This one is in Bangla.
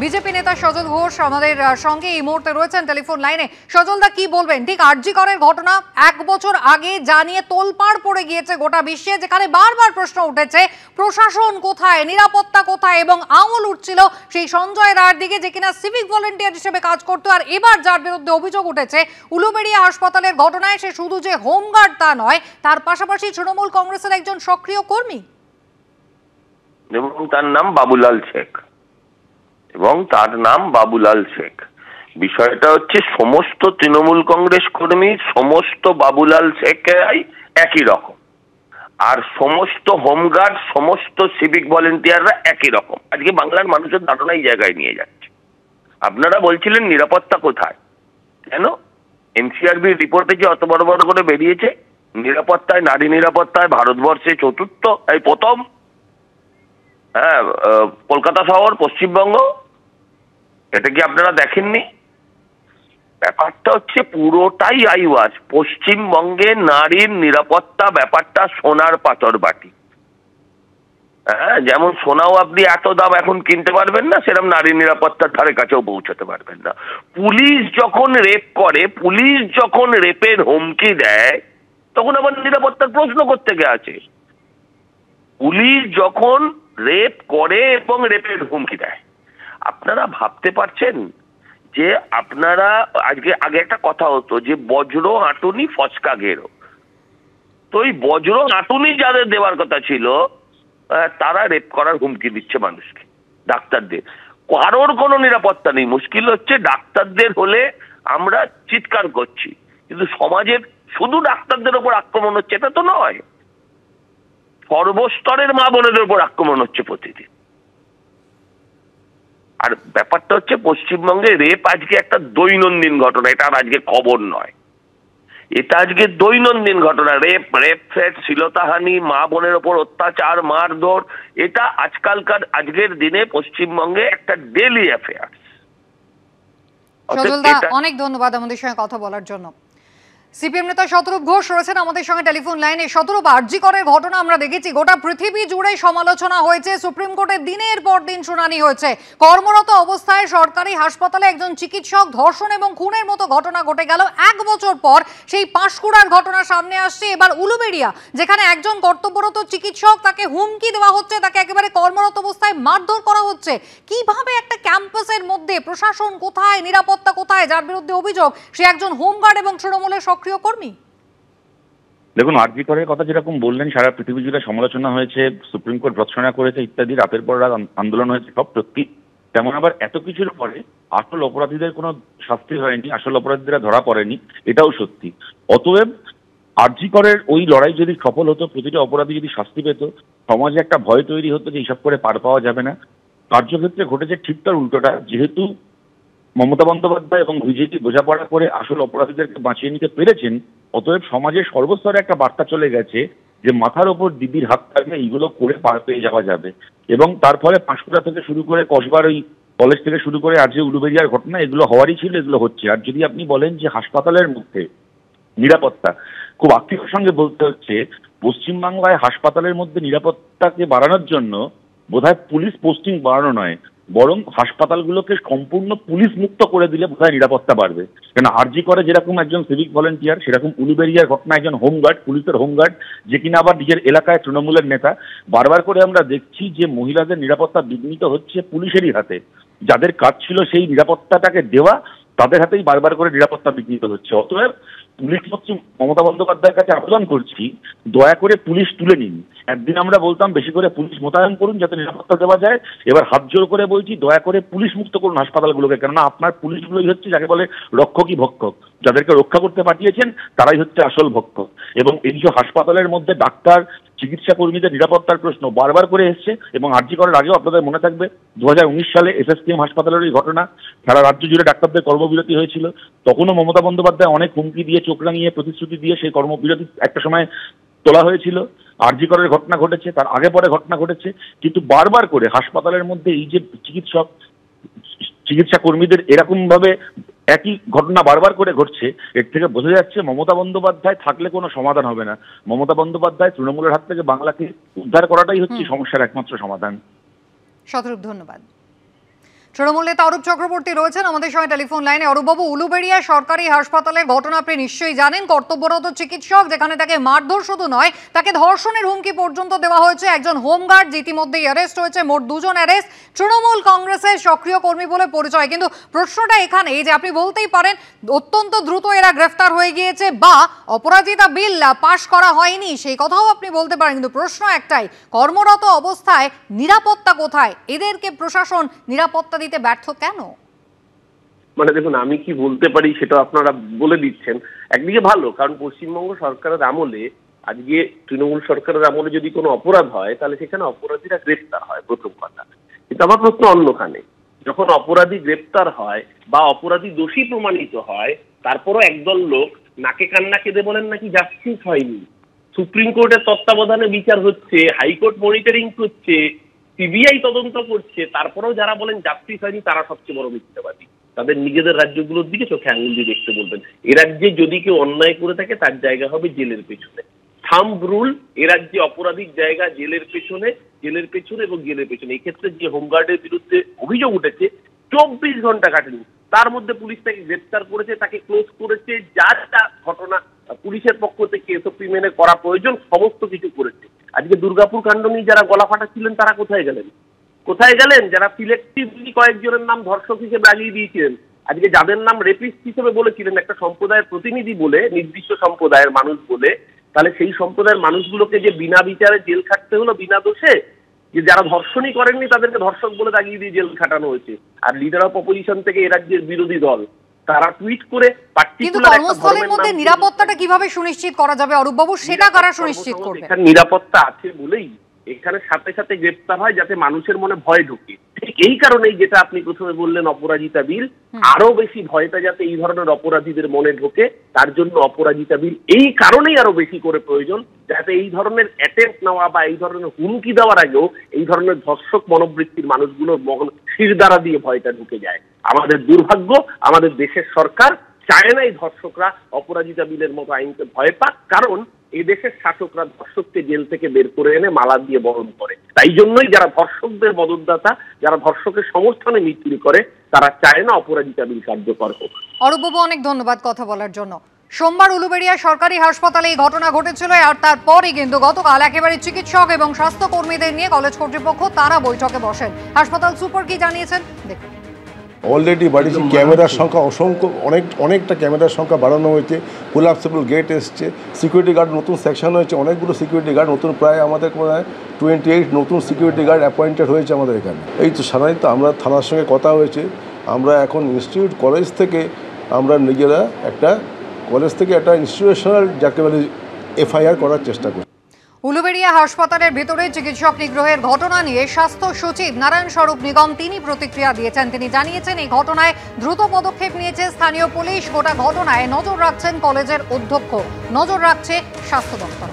বিজেপি নেতা সজল ঘোষ আমাদের সঙ্গে এই মুহূর্তে রয়েছেন টেলিফোন লাইনে। সজলদা, কি বলবেন? ঠিক আরজি করের ঘটনা 1 বছর আগে জানিয়ে তোলপাড় পড়ে গিয়েছে গোটা বিশ্বে, যেখানে বারবার প্রশ্ন উঠেছে প্রশাসন কোথায়, নিরাপত্তা কোথায়, এবং আঙুল উঠছিল সেই সঞ্জয় রায়ের দিকে, যে কিনা সিভিক ভলেন্টিয়ার হিসেবে কাজ করতো। আর এবার যার বিরুদ্ধে অভিযোগ উঠেছে উলুবেড়িয়া হাসপাতালের ঘটনায়, সে শুধু যে হোমগার্ড তা নয়, তার পাশাপাশি তৃণমূল কংগ্রেসের একজন সক্রিয় কর্মী এবং তার নাম বাবুলাল শেখ। বিষয়টা হচ্ছে সমস্ত তৃণমূল কংগ্রেস কর্মী সমস্ত বাবুলাল শেখরাই একই রকম, আর সমস্ত হোমগার্ড সমস্ত সিভিক ভলেন্টিয়াররা একই রকম। আজকে বাংলার মানুষের ধারণা এই জায়গায় নিয়ে যাচ্ছে। আপনারা বলছিলেন নিরাপত্তা কোথায়, কেন? এনসিআরবির রিপোর্টে যে অত বড় বড় করে বেরিয়েছে, নিরাপত্তায়, নারী নিরাপত্তায় ভারতবর্ষে চতুর্থ, এই প্রথম। হ্যাঁ, কলকাতা শহর, পশ্চিমবঙ্গ, এটা কি আপনারা দেখেননি? ব্যাপারটা হচ্ছে পুরোটাই আইওয়াজ। পশ্চিমবঙ্গে নারীর নিরাপত্তা ব্যাপারটা সোনার পাথর বাটি। হ্যাঁ, যেমন সোনাও আপনি এত দাম এখন কিনতে পারবেন না, সেরকম নারীর নিরাপত্তার ধারে কাছেও পৌঁছাতে পারবেন না। পুলিশ যখন রেপ করে, পুলিশ যখন রেপের হুমকি দেয়, তখন আবার নিরাপত্তার প্রশ্ন কোত্থেকে আছে? পুলিশ যখন রেপ করে এবং রেপের হুমকি দেয়, আপনারা ভাবতে পারছেন যে আপনারা আগে একটা কথা হতো যে বজ্র হাঁটুনি ফচকা ঘেরো, তো এই বজ্র হাঁটুনি যাদের দেওয়ার কথা ছিল তারা রেপ করার হুমকি দিচ্ছে মানুষকে, ডাক্তারদের। কারোর কোনো নিরাপত্তা নেই। মুশকিল হচ্ছে ডাক্তারদের হলে আমরা চিৎকার করছি, কিন্তু সমাজের শুধু ডাক্তারদের ওপর আক্রমণ হচ্ছে এটা তো নয়, সর্বস্তরের মা বোনেদের উপর আক্রমণ হচ্ছে প্রতিদিন। আর ব্যাপারটা হচ্ছে পশ্চিমবঙ্গে রেপ আজকে একটা দৈনন্দিন ঘটনা, এটা আর আজকে খবর নয়, এটা আজকে দৈনন্দিন ঘটনা। রেপ ফেট, শ্লীলতাহানি, মা বোনের ওপর অত্যাচার, মারধর, এটা আজকের দিনে পশ্চিমবঙ্গে একটা ডেইলি অ্যাফেয়ার। অনেক ধন্যবাদ আমাদের সঙ্গে কথা বলার জন্য। সিপিএম নেতা শতরূপ ঘোষ রয়েছেন আমাদের সঙ্গে টেলিফোন লাইনে। শতরূপ, আরজি করের ঘটনা আমরা দেখেছি, গোটা পৃথিবী জুড়ে সমালোচনা হয়েছে, সুপ্রিম কোর্টে দিনের পর দিন শুনানি হয়েছে। কর্মরত অবস্থায় সরকারি হাসপাতালে একজন চিকিৎসক ধর্ষণ এবং খুনের মতো ঘটনা ঘটে গেল। 1 বছর পর সেই পাঁশকুড়ার ঘটনা সামনে আসছে। এবার উলুবেড়িয়া, যেখানে একজন কর্তব্যরত চিকিৎসক, তাকে হুমকি দেওয়া হচ্ছে, তাকে একেবারে কর্মরত অবস্থায় মারধর করা হচ্ছে। কিভাবে একটা ক্যাম্পাসের মধ্যে প্রশাসন কোথায়, নিরাপত্তা কোথায়, যার বিরুদ্ধে অভিযোগ সে একজন হোমগার্ড এবং তৃণমূলের কর্মী? দেখুন, আরজি করের কথা যেরকম বললেন, সারা পৃথিবী জুড়ে সমালোচনা হয়েছে, সুপ্রিম কোর্ট ভর্ৎসনা করেছে ইত্যাদি, রাতের পর রাত আন্দোলন হয়েছে, সব সত্যি। তেমন আবার এত কিছুর পরে আসল অপরাধীদের কোনো শাস্তি হয়নি, আসল অপরাধীরা ধরা পড়েনি, এটাও সত্যি। অতএব আরজি করের ওই লড়াই যদি সফল হতো, প্রতিটা অপরাধী যদি শাস্তি পেত, সমাজে একটা ভয় তৈরি হতো যে এইসব করে পার পাওয়া যাবে না। কার্যক্ষেত্রে ঘটেছে ঠিক তার উল্টোটা। যেহেতু মমতা বন্দ্যোপাধ্যায় এবং বিজেপি বোঝাপড়া করে আসল অপরাধীদেরকে বাঁচিয়ে নিতে পেরেছেন, অতএব সমাজের সর্বস্তরে একটা বার্তা চলে গেছে যে মাথার ওপর দিদির হাত থাকলে এইগুলো করে পার পেয়ে যাওয়া যাবে। এবং তার ফলে পাঁশকুড়া থেকে শুরু করে কসবার ওই কলেজ থেকে শুরু করে আজ যে উলুবেড়িয়ার ঘটনা, এগুলো হওয়ারই ছিল, এগুলো হচ্ছে। আর যদি আপনি বলেন যে হাসপাতালের মধ্যে নিরাপত্তা, খুব আক্ষেপের সঙ্গে বলতে হচ্ছে পশ্চিমবাংলায় হাসপাতালের মধ্যে নিরাপত্তাকে বাড়ানোর জন্য বোধহয় পুলিশ পোস্টিং বাড়ানো নয়, বরং হাসপাতালগুলোকে সম্পূর্ণ পুলিশ মুক্ত করে দিলে বোধহয় নিরাপত্তা বাড়বে। কেন আরজি করে যেরকম একজন সিভিক ভলেন্টিয়ার, সেরকম উলুবেড়িয়ার ঘটনা একজন হোমগার্ড, পুলিশের হোমগার্ড, যে কিনা আবার নিজের এলাকায় তৃণমূলের নেতা। বারবার করে আমরা দেখছি যে মহিলাদের নিরাপত্তা বিঘ্নিত হচ্ছে পুলিশেরই হাতে। যাদের কাজ ছিল সেই নিরাপত্তাটাকে দেওয়া, তাদের হাতেই বারবার করে নিরাপত্তা বিঘ্নিত হচ্ছে। অতএব পুলিশ হচ্ছে মমতা বন্দ্যোপাধ্যায়ের কাছে আবেদন করছি, দয়া করে পুলিশ তুলে নিন। একদিন আমরা বলতাম বেশি করে পুলিশ মোতায়েন করুন যাতে নিরাপত্তা দেওয়া যায়, এবার হাত জোর করে বলছি দয়া করে পুলিশ মুক্ত করুন হাসপাতালগুলোকে। কেননা আপনার পুলিশগুলোই হচ্ছে যাকে বলে রক্ষকই ভক্ষক, যাদেরকে রক্ষা করতে পাঠিয়েছেন তারাই হচ্ছে আসল ভক্ষক। এবং এই যে হাসপাতালের মধ্যে ডাক্তার, চিকিৎসা কর্মীদের নিরাপত্তার প্রশ্ন বারবার করে এসছে, এবং আরজি করার আগেও আপনাদের মনে থাকবে 2019 সালে এসএসকেএম হাসপাতালের এই ঘটনা, সারা রাজ্য জুড়ে ডাক্তারদের কর্মবিরতি হয়েছিল। তখনও মমতা বন্দ্যোপাধ্যায় অনেক হুমকি দিয়ে, চোখ রাঙিয়ে, প্রতিশ্রুতি দিয়ে সেই কর্মবিরতি একটা সময় তোলা হয়েছিল। আরজি করের ঘটনা ঘটেছে, তার আগে পরে ঘটনা ঘটেছে, কিন্তু বারবার করে হাসপাতালের মধ্যে এই যে চিকিৎসা কর্মীদের এরকম ভাবে একই ঘটনা বারবার করে ঘটছে, এর থেকে বোঝা যাচ্ছে মমতা বন্দ্যোপাধ্যায় থাকলে কোনো সমাধান হবে না। মমতা বন্দ্যোপাধ্যায় তৃণমূলের হাত থেকে বাংলাকে উদ্ধার করাটাই হচ্ছে সমস্যার একমাত্র সমাধান। শতরূপ, ধন্যবাদ। তৃণমূল নেতা অরূপ চক্রবর্তী রয়েছেন আমাদের সঙ্গে টেলিফোন লাইনে। অরূপবাবু, উলুবেড়িয়া সরকারি হাসপাতালের ঘটনা আপনি নিশ্চয়ই জানেন। কর্তব্যরত চিকিৎসক, যেখানে তাকে মারধর শুধু নয়, তাকে ধর্ষণের হুমকি পর্যন্ত দেওয়া হয়েছে। একজন হোমগার্ড ইতিমধ্যেই অ্যারেস্ট হয়েছে, মোট 2 জন অ্যারেস্ট। তৃণমূল কংগ্রেসের সক্রিয় কর্মী বলে পরিচয়। কিন্তু প্রশ্নটা এখানে যে আপনি বলতেই পারেন অত্যন্ত দ্রুত এরা গ্রেফতার হয়ে গিয়েছে বা অপরাজিতা বিল পাশ করা হয়নি, সেই কথাও আপনি বলতে পারেন। কিন্তু প্রশ্ন একটাই, কর্মরত অবস্থায় নিরাপত্তা কোথায়? এদেরকে প্রশাসন নিরাপত্তা দিতে ব্যর্থ কেন? মানে দেখুন, আমি কি বলতে পারি সেটা আপনারা বলে দিচ্ছেন। একদিকে ভালো, কারণ পশ্চিমবঙ্গ সরকারের আমলে, আজকে তৃণমূল সরকারের আমলে যদি কোনো অপরাধ হয় তাহলে সেখানে অপরাধীরা গ্রেফতার হয়, প্রথম কথা। কিন্তু আমার প্রশ্ন অন্যখানে, যখন অপরাধী গ্রেফতার হয় বা অপরাধী দোষী প্রমাণিত হয়, তারপরও একদল লোক নাকে কান্না কেঁদে বলেন নাকি জাস্টিস হয়নি। সুপ্রিম কোর্টের তত্ত্বাবধানে বিচার হচ্ছে, হাইকোর্ট মনিটরিং করছে, সিবিআই তদন্ত করছে, তারপরেও যারা বলেন জাস্টিস হয়নি তারা সবচেয়ে বড় মিথ্যাবাদী। তাদের নিজেদের রাজ্যগুলোর দিকে চোখে আঙুল দিয়ে দেখতে বলবেন। এ রাজ্যে যদি কেউ অন্যায় করে থাকে তার জায়গা হবে জেলের পেছনে। থাম্ব রুল, এ রাজ্যে অপরাধীর জায়গা জেলের পেছনে এবং জেলের পেছনে। এই ক্ষেত্রে যে হোমগার্ডের বিরুদ্ধে অভিযোগ উঠেছে, 24 ঘন্টা কাটেনি, তার মধ্যে পুলিশ তাকে গ্রেফতার করেছে, তাকে ক্লোজ করেছে, যা যা ঘটনা পুলিশের পক্ষ থেকে এসওপি মেনে করা প্রয়োজন সমস্ত কিছু করেছে। আজকে দুর্গাপুর কাণ্ড নিয়ে যারা গলা ফাটাচ্ছিলেন তারা কোথায় গেলেন? যারা সিলেক্টিভলি কয়েকজনের নাম ধর্ষক হিসেবে লাগিয়ে দিয়েছিলেন, আজকে যাদের নাম রেপিস্ট হিসেবে বলেছিলেন একটা সম্প্রদায়ের প্রতিনিধি বলে, নির্দিষ্ট সম্প্রদায়ের মানুষ বলে, তাহলে সেই সম্প্রদায়ের মানুষগুলোকে যে বিনা বিচারে জেল খাটতে হলো বিনা দোষে, যে যারা ধর্ষণই করেননি তাদেরকে ধর্ষক বলে দাগিয়ে দিয়ে জেল খাটানো হয়েছে। আর লিডার অফ অপোজিশন থেকে এ রাজ্যের বিরোধী দল তারা টুইট করে কর্মস্থলের মধ্যে নিরাপত্তাটা কিভাবে সুনিশ্চিত করা যাবে অরূপবাবু, সেটা কারা সুনিশ্চিত করবে? নিরাপত্তা আছে বলেই এখানে সাথে সাথে গ্রেফতার হয়, যাতে মানুষের মনে ভয় ঢোকে। ঠিক এই কারণেই যেটা আপনি প্রথমে বললেন অপরাজিতা বিল, আরো বেশি ভয়টা যাতে এই ধরনের অপরাধীদের মনে ঢোকে, তার জন্য অপরাজিতা বিল এই কারণেই আরো বেশি করে প্রয়োজন, যাতে এই ধরনের অ্যাটেম্প নেওয়া বা এই ধরনের হুমকি দেওয়ার আগেও এই ধরনের ধর্ষক মনোবৃত্তির মানুষগুলোর শিরদাঁড়া দিয়ে ভয়টা ঢুকে যায়। আমাদের দুর্ভাগ্য, আমাদের দেশের সরকার চায় না এই ধর্ষকরা অপরাজিতা বিলের মতো আইনকে ভয় পাক, কারণ এই দেশের শাসকরা ধর্ষককে জেল থেকে বের করে এনে মালা দিয়ে বরণ করে। তাই জন্যই যারা ধর্ষকদের মদতদাতা, যারা ধর্ষকের সমর্থনে মিছিল করে, তারা চায় না অপরাজিতা বিল কার্যকর হোক। অরূপবাবু, অনেক ধন্যবাদ কথা বলার জন্য। সোমবার উলুবেড়িয়া সরকারি হাসপাতালে এই ঘটনা ঘটেছিল, আর তারপরই কিন্তু গতকাল একেবারে চিকিৎসক এবং স্বাস্থ্যকর্মীদের নিয়ে কলেজ কর্তৃপক্ষ তারা বৈঠকে বসেন। হাসপাতাল সুপার কি জানিয়েছেন দেখুন। অলরেডি বাড়িতে ক্যামেরার সংখ্যা অনেকটা ক্যামেরার সংখ্যা বাড়ানো হয়েছে, কোলাপসেবল গেট এসছে, সিকিউরিটি গার্ড নতুন সেকশন হয়েছে, অনেকগুলো সিকিউরিটি গার্ড নতুন, প্রায় আমাদের 28 নতুন সিকিউরিটি গার্ড অ্যাপয়েন্টেড হয়েছে আমাদের এখানে। এই তো সাধারণত আমরা থানার সঙ্গে কথা হয়েছে, আমরা এখন ইনস্টিটিউট কলেজ থেকে আমরা নিজেরা একটা ইনস্টিটিউশনাল যাকে বলে এফআইআর করার চেষ্টা করি। উলুবেড়িয়া হাসপাতালের ভেতরে চিকিৎসক নিগ্রহের ঘটনা নিয়ে স্বাস্থ্য সচিব নারায়ণ স্বরূপ নিগম তিনি প্রতিক্রিয়া দিয়েছেন। তিনি জানিয়েছেন এই ঘটনায় দ্রুত পদক্ষেপ নিয়েছে স্থানীয় পুলিশ। গোটা ঘটনায় নজর রাখছেন কলেজের অধ্যক্ষ, নজর রাখছে স্বাস্থ্য দপ্তর।